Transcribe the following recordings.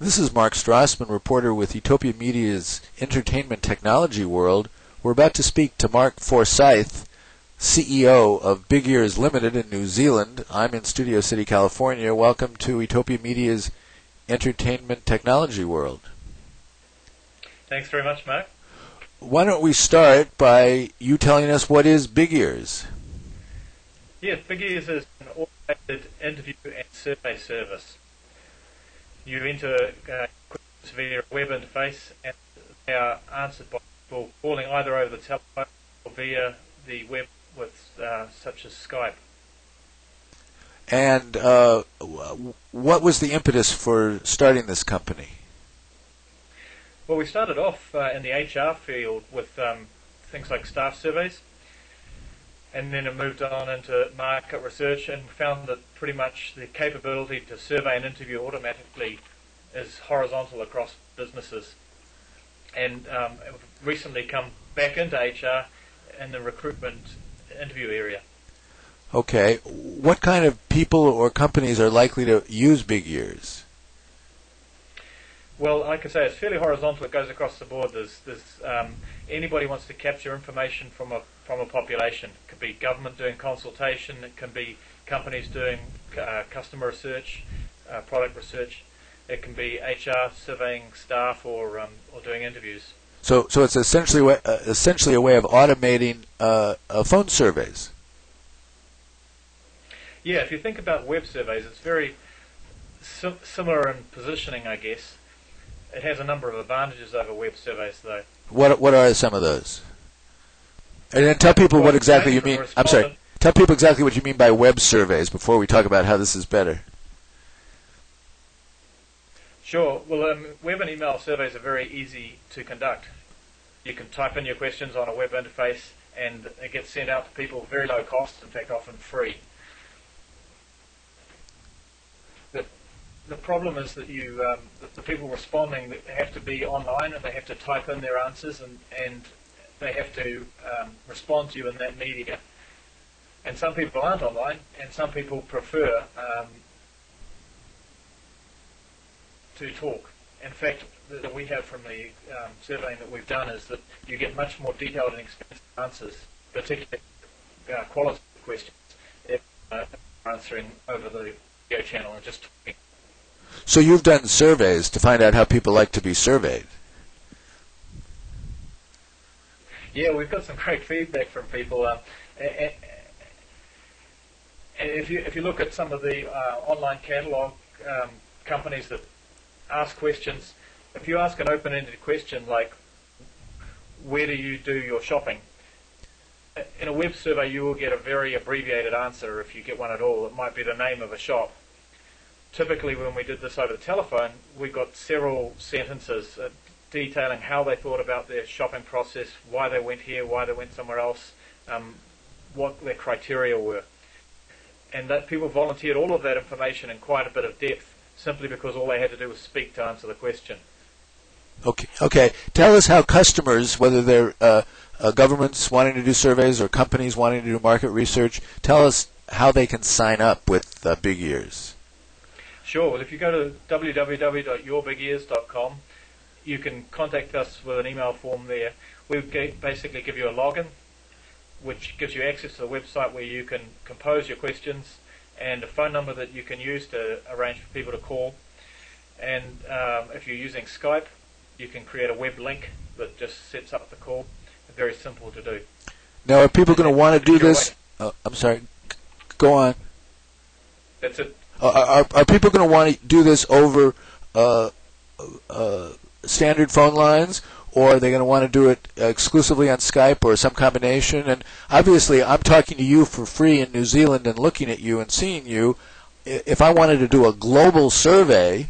This is Mark Strassman, reporter with Etopia Media's Entertainment Technology World. We're about to speak to Mark Forsyth, CEO of BigEars Limited in New Zealand. I'm in Studio City, California. Welcome to Etopia Media's Entertainment Technology World. Thanks very much, Mark. Why don't we start by you telling us what is BigEars? Yes, BigEars is an automated interview and survey service. You enter questions via a web interface, and they are answered by people calling either over the telephone or via the web with such as Skype. And what was the impetus for starting this company? Well, we started off in the HR field with things like staff surveys, and then it moved on into market research and found that pretty much the capability to survey and interview automatically is horizontal across businesses. And we've recently come back into HR in the recruitment interview area. Okay. What kind of people or companies are likely to use BigEars? Well, like I say, it's fairly horizontal. It goes across the board. There's anybody wants to capture information from a population. It could be government doing consultation. It can be companies doing customer research, product research. It can be HR surveying staff or doing interviews. So it's essentially a way of automating phone surveys. Yeah, if you think about web surveys, it's very similar in positioning, I guess. It has a number of advantages over web surveys, though. What are some of those? And then tell people what exactly you mean. I'm sorry. Tell people exactly what you mean by web surveys before we talk about how this is better. Sure. Well, web and email surveys are very easy to conduct. You can type in your questions on a web interface, and it gets sent out to people very low cost, in fact, often free. The problem is that the people responding have to be online, and they have to type in their answers, and they have to respond to you in that media. And some people aren't online, and some people prefer to talk. In fact, that we have from the surveying that we've done is that you get much more detailed and expensive answers, particularly quality questions, if answering over the video channel and just talking. So you've done surveys to find out how people like to be surveyed. Yeah, we've got some great feedback from people. And if you look at some of the online catalogue companies that ask questions, if you ask an open-ended question like, where do you do your shopping? In a web survey, you will get a very abbreviated answer if you get one at all. It might be the name of a shop. Typically, when we did this over the telephone, we got several sentences detailing how they thought about their shopping process, why they went here, why they went somewhere else, what their criteria were. And that people volunteered all of that information in quite a bit of depth, simply because all they had to do was speak to answer the question. Okay. Tell us how customers, whether they're governments wanting to do surveys or companies wanting to do market research, tell us how they can sign up with BigEars. Sure. Well, if you go to www.yourbigEars.com, you can contact us with an email form there. We basically give you a login, which gives you access to the website where you can compose your questions, and a phone number that you can use to arrange for people to call. And if you're using Skype, you can create a web link that just sets up the call. It's very simple to do. Now, are people going to want to do this? I'm sorry. Go on. That's it. Are people going to want to do this over standard phone lines, or are they going to want to do it exclusively on Skype or some combination? And obviously, I'm talking to you for free in New Zealand and looking at you and seeing you. If I wanted to do a global survey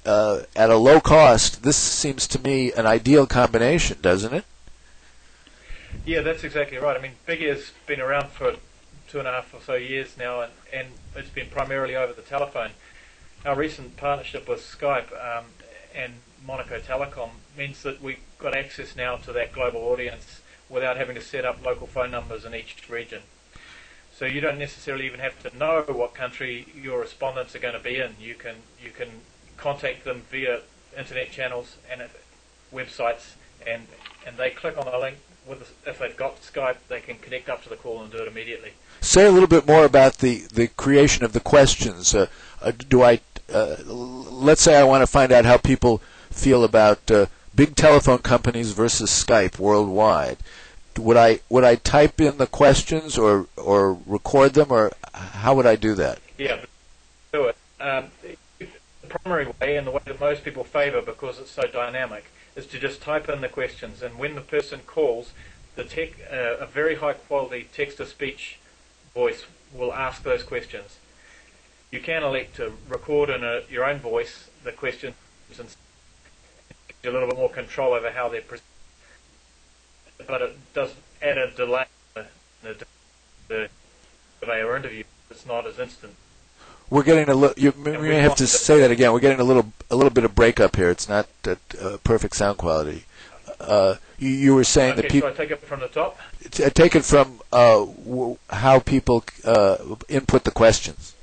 at a low cost, this seems to me an ideal combination, doesn't it? Yeah, that's exactly right. I mean, BigEars been around for 2.5 or so years now, and it's been primarily over the telephone. Our recent partnership with Skype and Monaco Telecom means that we've got access now to that global audience without having to set up local phone numbers in each region. So you don't necessarily even have to know what country your respondents are going to be in. You can contact them via internet channels and websites, and they click on the link. If they've got Skype, they can connect up to the call and do it immediately. Say a little bit more about the creation of the questions. Let's say I want to find out how people feel about big telephone companies versus Skype worldwide. Would I type in the questions or record them, or how would I do that? Yeah, do it. The primary way, and the way that most people favour because it's so dynamic, is to just type in the questions, and when the person calls, a very high quality text-to-speech voice will ask those questions. You can elect to record in your own voice the questions and get a little bit more control over how they're presented, but it does add a delay in the survey or interview. It's not as instant. We're getting a little. You may have to say that again. We're getting a little bit of breakup here. It's not perfect sound quality. You were saying that people. So I take it from the top. Take it from how people input the questions.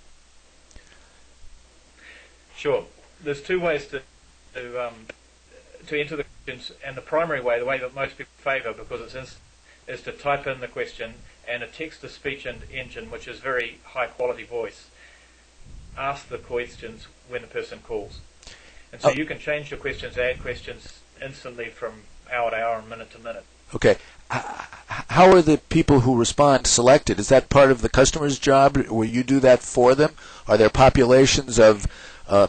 Sure. There's two ways to enter the questions, and the primary way, the way that most people favour because it's instant, is to type in the question, and a text-to-speech engine, which is very high-quality voice, ask the questions when the person calls. And so you can change your questions, add questions instantly from hour to hour and minute to minute. Okay. How are the people who respond selected? Is that part of the customer's job? Will you do that for them? Are there populations of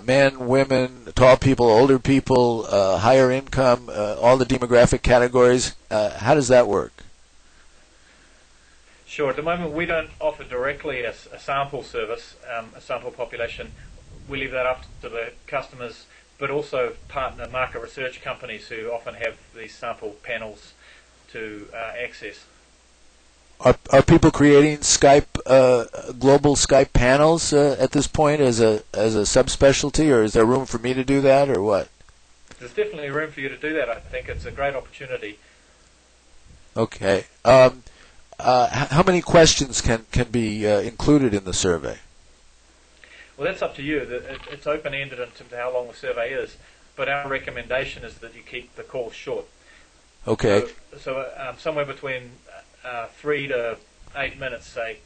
men, women, tall people, older people, higher income, all the demographic categories? How does that work? Sure. At the moment, we don't offer directly a sample service, a sample population. We leave that up to the customers, but also partner market research companies who often have these sample panels to access. Are people creating global Skype panels at this point as a subspecialty, or is there room for me to do that, or what? There's definitely room for you to do that. I think it's a great opportunity. Okay. How many questions can be included in the survey? Well, that's up to you. It's open-ended in terms of how long the survey is, but our recommendation is that you keep the calls short. Okay. So somewhere between 3 to 8 minutes, say.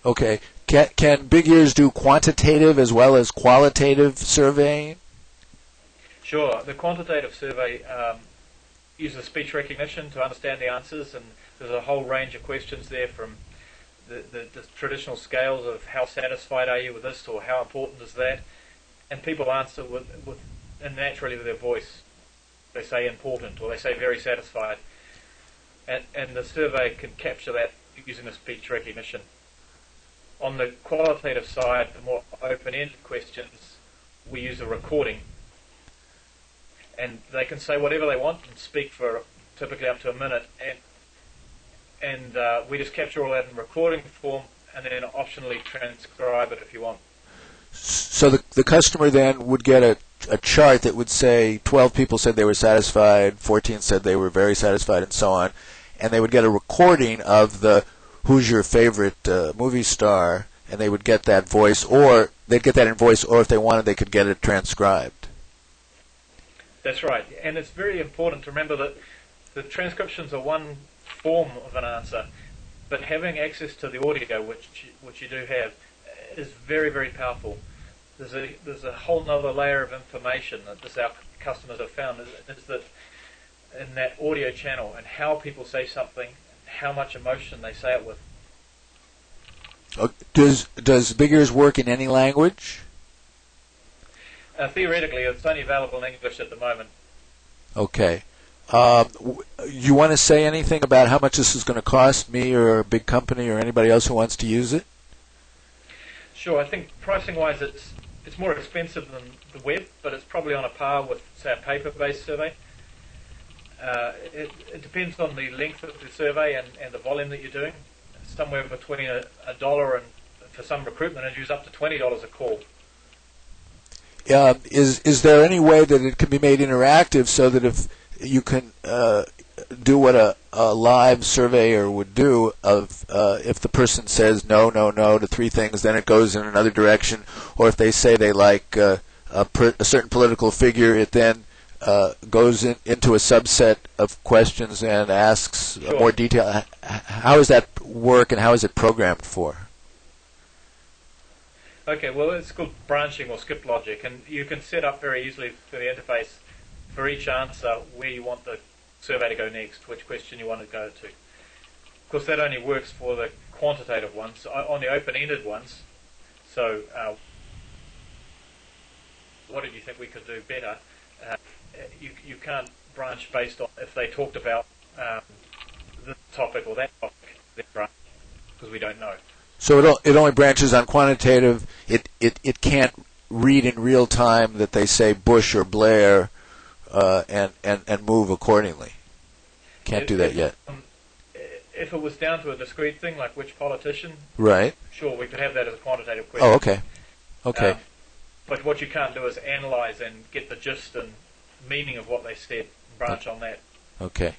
Okay. Can BigEars do quantitative as well as qualitative surveying? Sure. The quantitative survey uses speech recognition to understand the answers, and there's a whole range of questions there from the traditional scales of how satisfied are you with this, or how important is that, and people answer and naturally with their voice. They say important, or they say very satisfied, and the survey can capture that using the speech recognition. On the qualitative side, the more open-ended questions, we use a recording, and they can say whatever they want and speak for typically up to a minute, and we just capture all that in recording form and then optionally transcribe it if you want. So the customer then would get a chart that would say 12 people said they were satisfied, 14 said they were very satisfied, and so on, and they would get a recording of who's your favorite movie star, and they would get that voice, or they'd get that in voice, or if they wanted, they could get it transcribed. That's right, and it's very important to remember that the transcriptions are one form of an answer, but having access to the audio, which you do have, is very, very powerful. There's a whole other layer of information that our customers have found is that in that audio channel, and how people say something, how much emotion they say it with. Does BigEars work in any language? Theoretically, it's only available in English at the moment. Okay. You want to say anything about how much this is going to cost me or a big company or anybody else who wants to use it? Sure. I think pricing-wise, it's more expensive than the web, but it's probably on a par with, say, a paper-based survey. It depends on the length of the survey and the volume that you're doing. Somewhere between $1 and, for some recruitment interviews, up to $20 a call. Is there any way that it can be made interactive so that if you can do what a live surveyor would do of if the person says no, no, no to three things, then it goes in another direction, or if they say they like a certain political figure, it then goes into a subset of questions and asks more detail. How does that work, and how is it programmed for? Okay, well, it's called branching or skip logic, and you can set up very easily for the interface for each answer where you want the survey to go next, which question you want to go to. Of course, that only works for the quantitative ones. On the open-ended ones, so what did you think we could do better? You can't branch based on if they talked about this topic or that topic, because we don't know. So it only branches on quantitative. It can't read in real time that they say Bush or Blair and move accordingly. Can't do that yet. If it was down to a discrete thing like which politician, right? Sure, we could have that as a quantitative question. Oh, okay. Okay. But what you can't do is analyze and get the gist and meaning of what they said and branch on that. Okay.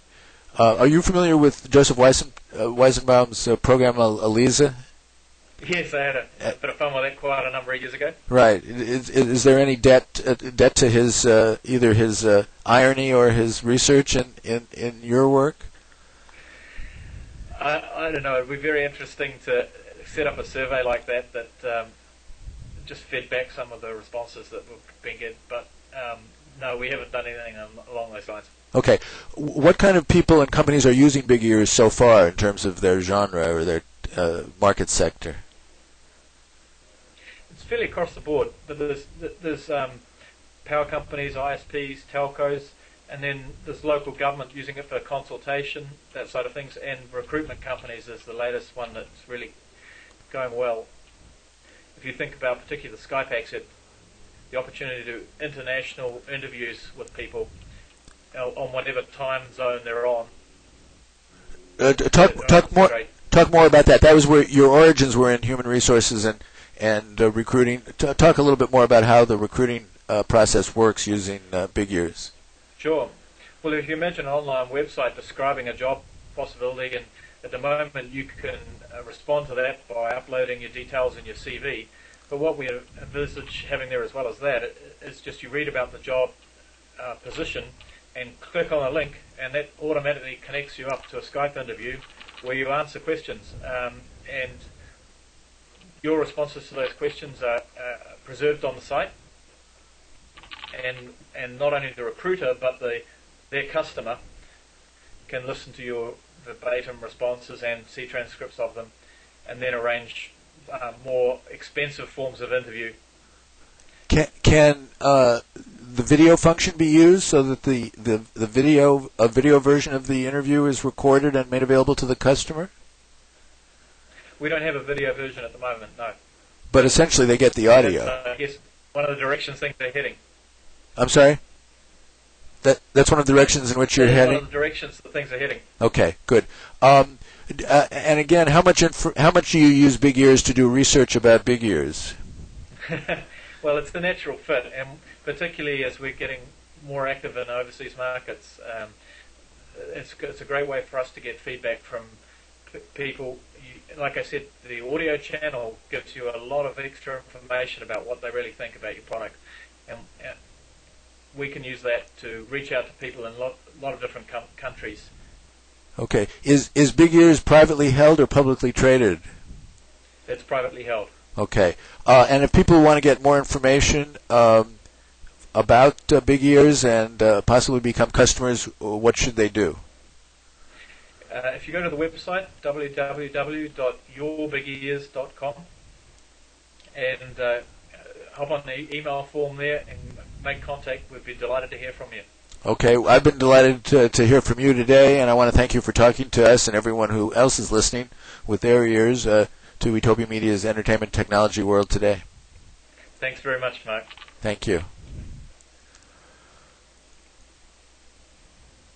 Are you familiar with Joseph Weizenbaum's program Elisa? Yes, I had a bit of fun with that quite a number of years ago. Right. Is there any debt to his either his irony or his research in your work? I don't know. It'd be very interesting to set up a survey like that just fed back some of the responses that we've been getting. But no, we haven't done anything along those lines. Okay. What kind of people and companies are using BigEars so far in terms of their genre or their market sector? It's fairly across the board. But there's power companies, ISPs, telcos, and then there's local government using it for consultation, that sort of things, and recruitment companies is the latest one that's really going well. If you think about particularly the Skype exit, the opportunity to do international interviews with people on whatever time zone they're on. Talk more about that. That was where your origins were in human resources and recruiting. Talk a little bit more about how the recruiting process works using BigEars. Sure. Well, if you imagine an online website describing a job possibility, and at the moment you can respond to that by uploading your details and your CV. But what we envisage having there as well as that is just you read about the job position and click on a link, and that automatically connects you up to a Skype interview where you answer questions. And your responses to those questions are preserved on the site. And not only the recruiter, but their customer can listen to your verbatim responses and see transcripts of them, and then arrange more expensive forms of interview. Can the video function be used so that the video version of the interview is recorded and made available to the customer? We don't have a video version at the moment, no. But essentially they get the audio. That's, I guess one of the directions things they're heading. I'm sorry? That's one of the directions in which you're heading? One of the directions that things are heading. Okay, good. And again, how much do you use BigEars to do research about BigEars? Well, it's the natural fit, and particularly as we're getting more active in overseas markets, it's a great way for us to get feedback from people. Like I said, the audio channel gives you a lot of extra information about what they really think about your product, and we can use that to reach out to people in a lot of different countries. Okay. Is BigEars privately held or publicly traded? It's privately held. Okay. And if people want to get more information about BigEars and possibly become customers, what should they do? If you go to the website, www.yourbiggears.com, and hop on the email form there and make contact, we'd be delighted to hear from you. Okay, I've been delighted to hear from you today, and I want to thank you for talking to us and everyone who else is listening with their ears to Etopia Media's Entertainment Technology World today. Thanks very much, Mark. Thank you.